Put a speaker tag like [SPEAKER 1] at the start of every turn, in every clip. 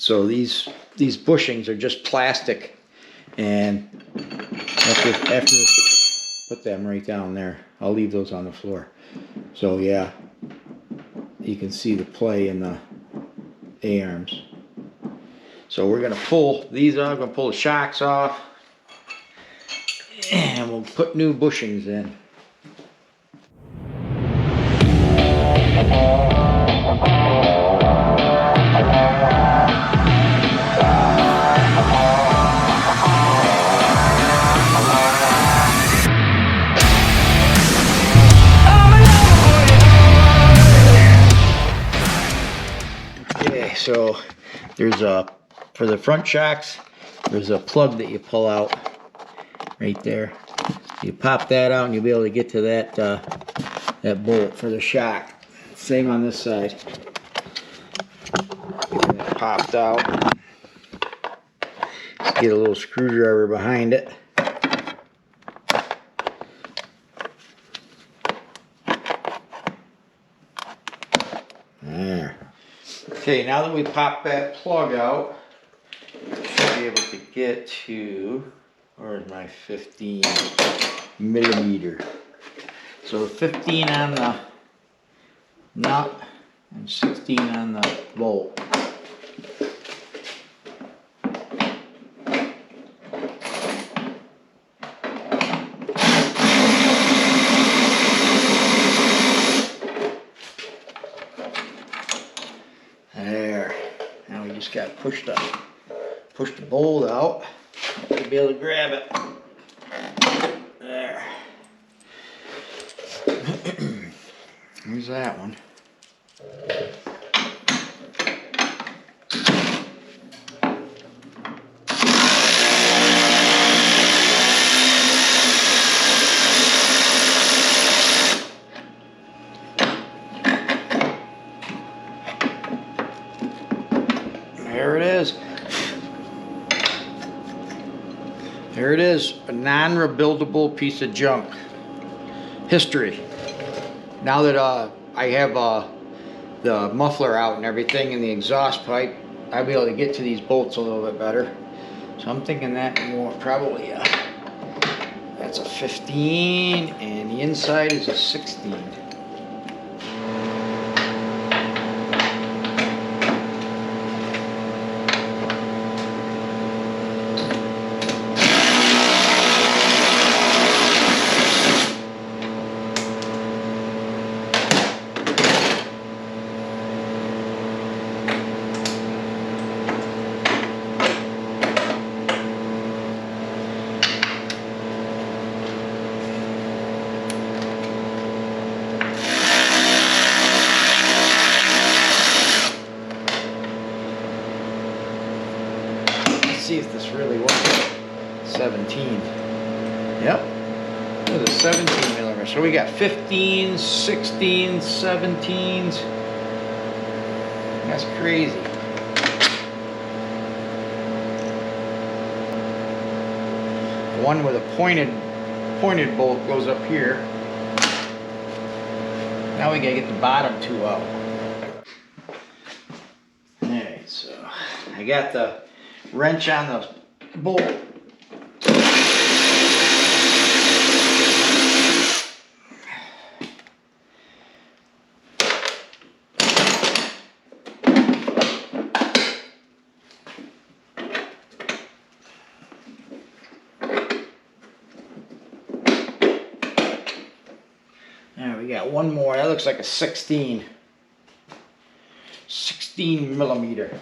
[SPEAKER 1] So these bushings are just plastic, and after put them right down there. I'll leave those on the floor. So yeah, you can see the play in the A-arms. So we're gonna pull these off. Gonna pull the shocks off, and we'll put new bushings in. Okay, so there's for the front shocks, there's a plug that you pull out right there. You pop that out and you'll be able to get to that that bolt for the shock. Same on this side. Get that popped out. Get a little screwdriver behind it. There. Okay, now that we pop that plug out, I should be able to get to, where's my 15 millimeter? So 15 on the nut and 16 on the bolt. There. Now we just got to push the bolt out to be able to grab it. There. Here's that one. There it is. There it is, a non-rebuildable piece of junk. History. Now that I have the muffler out and everything and the exhaust pipe, I'll be able to get to these bolts a little bit better. So I'm thinking that more probably that's a 15 and the inside is a 16. See if this really works. 17. Yep. It was a 17 millimeter. So we got 15s, 16s, 17s. That's crazy. The one with a pointed bolt goes up here. Now we gotta get the bottom two out. Alright, so I got the wrench on the bolt. Now we got one more. That looks like a 16 millimeter.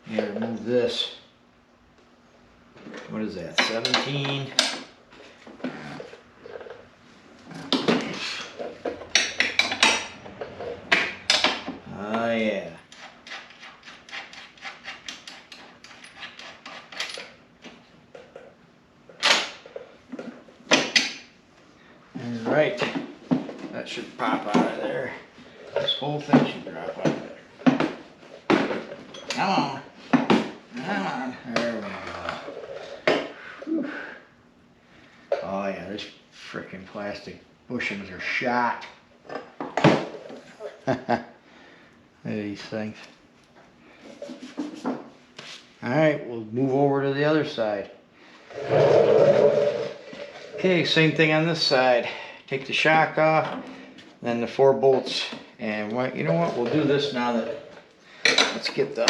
[SPEAKER 1] Yeah, remove this. What is that? 17. Oh yeah. should pop out of there. This whole thing should drop out of there. Come on. Come on. There we go. Whew. Oh yeah, this freaking plastic bushings are shot. Look at these things. Alright, we'll move over to the other side. Okay, same thing on this side. Take the shock off, then the 4 bolts. And what, you know what, we'll do this now that, let's get the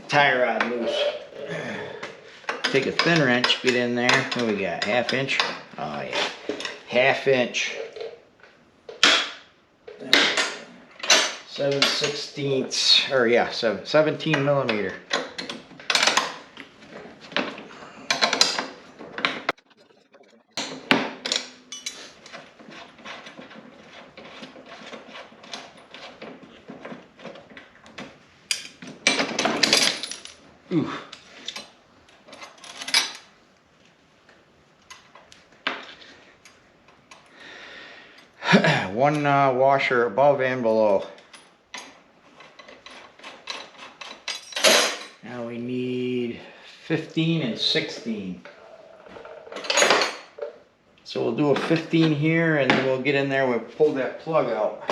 [SPEAKER 1] tie rod loose. Take a thin wrench, get in there. What do we got, 1/2 inch? Oh yeah, 1/2 inch. 7/16, or yeah, 17 millimeter. Ooh. One washer above and below. Now we need 15 and 16. So we'll do a 15 here, and then we'll get in there, we'll pull that plug out.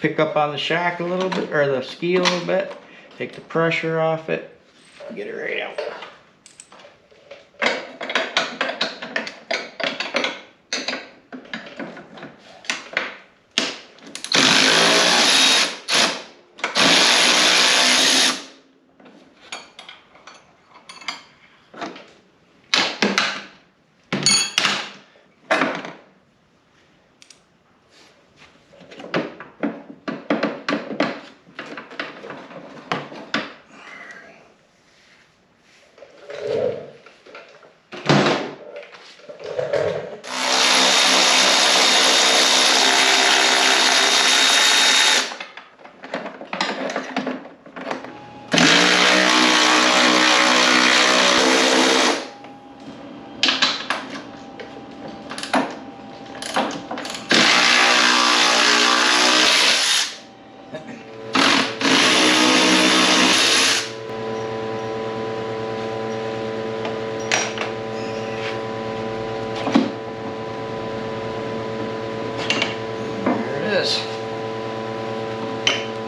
[SPEAKER 1] Pick up on the shock a little bit, or the ski a little bit, take the pressure off it, get it right out.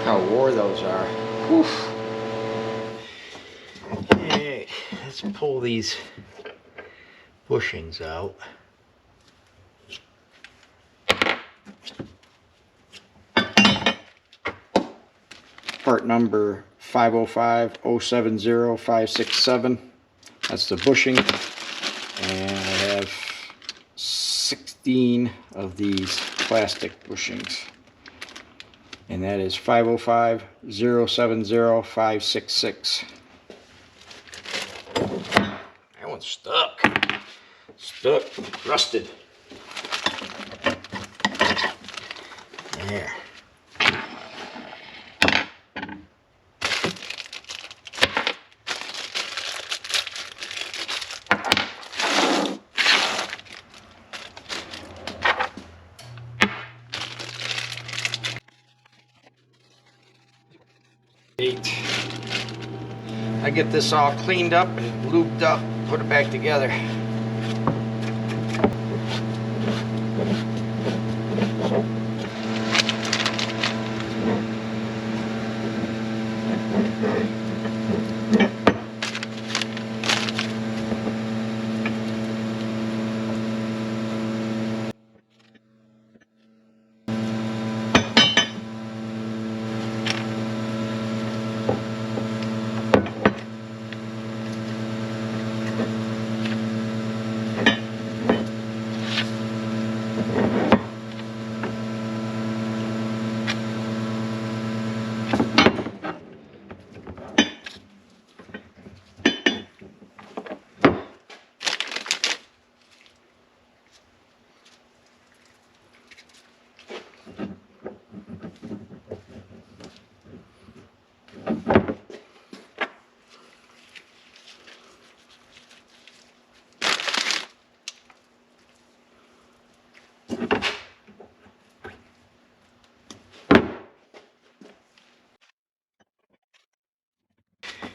[SPEAKER 1] How wore those are. Whew. Okay, let's pull these bushings out. Part number 505070567. That's the bushing, and I have 16 of these plastic bushings, and that is 505070566. That one's stuck, rusted. There. I get this all cleaned up and lubed up, put it back together.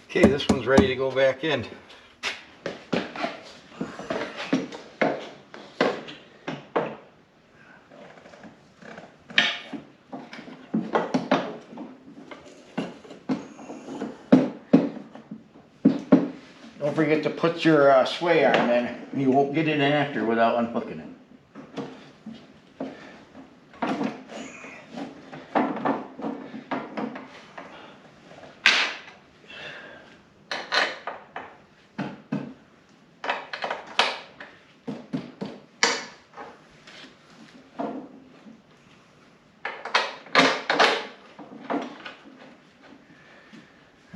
[SPEAKER 1] Okay, this one's ready to go back in. Don't forget to put your sway arm in. You won't get it in after without unhooking it.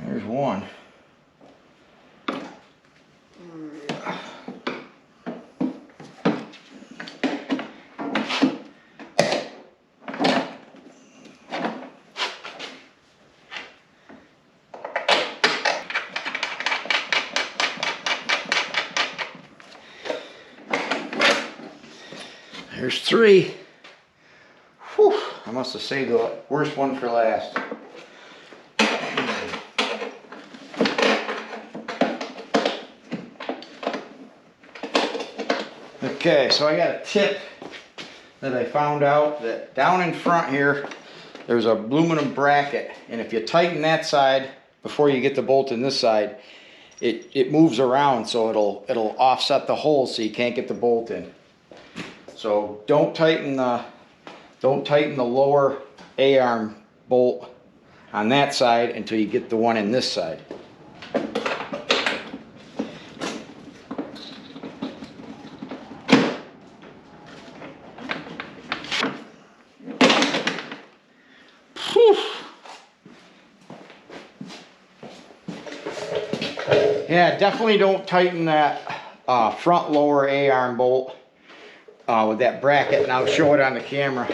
[SPEAKER 1] There's one. There's three. Whew, I must have saved the worst one for last. Okay, so I got a tip that I found out that down in front here, there's an aluminum bracket, and if you tighten that side before you get the bolt in this side, it moves around, so it'll offset the hole so you can't get the bolt in. So don't tighten the lower A-arm bolt on that side until you get the one in this side. Whew. Yeah, definitely don't tighten that front lower A-arm bolt with that bracket, and I'll show it on the camera.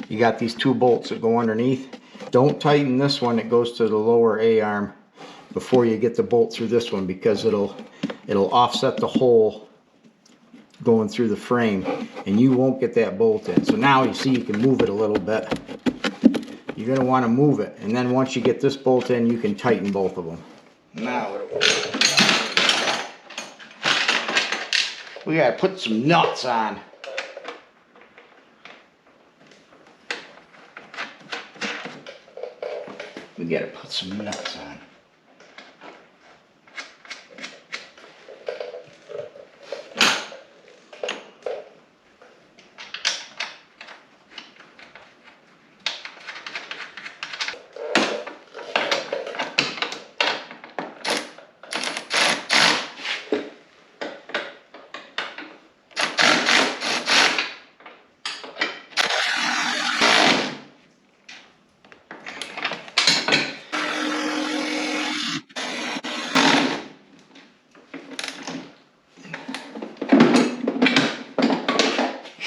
[SPEAKER 1] You got these two bolts that go underneath. Don't tighten this one that goes to the lower A-arm before you get the bolt through this one, because it'll offset the hole going through the frame and you won't get that bolt in. So now you see you can move it a little bit. You're going to want to move it, and then once you get this bolt in, you can tighten both of them. Now we got to put some nuts on. We got to put some nuts on.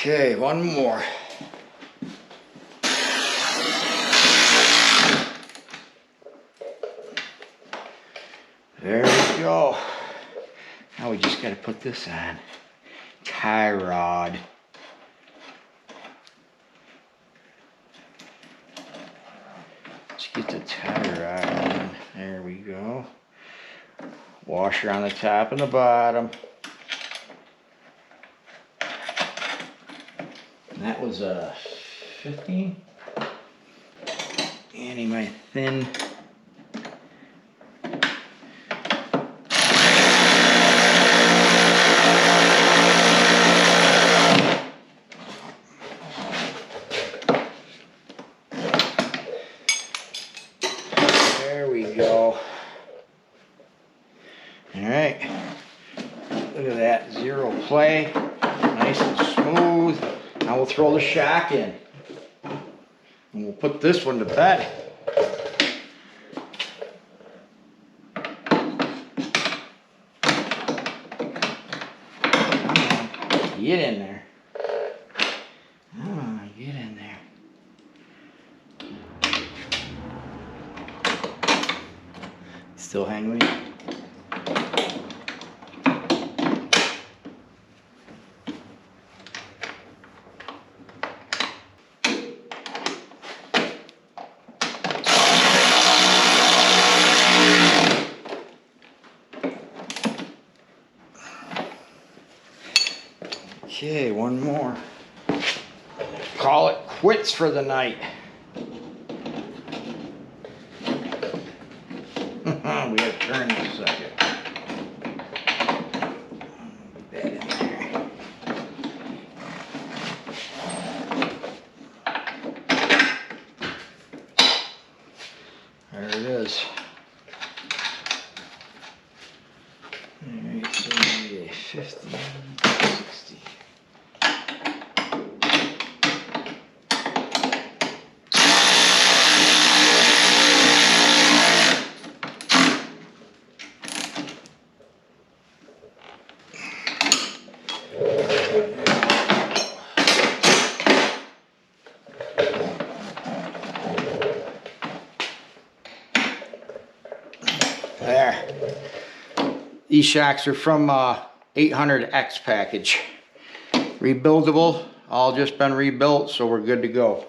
[SPEAKER 1] Okay, one more. There we go. Now we just got to put this on. Tie rod. Let's get the tie rod on. There we go. Washer on the top and the bottom. That was a 15. And my thin. There we go. All right. Look at that, zero play, nice and smooth. Now we'll throw the shock in, and we'll put this one to bed. Come on, get in there. Come on, get in there. Still hang with me? Okay, one more. Call it quits for the night. We gotta turn this second. Put that in there. There it is. Alright, so we get 50, 60. There. These shocks are from 800X package. Rebuildable, all just been rebuilt, so we're good to go.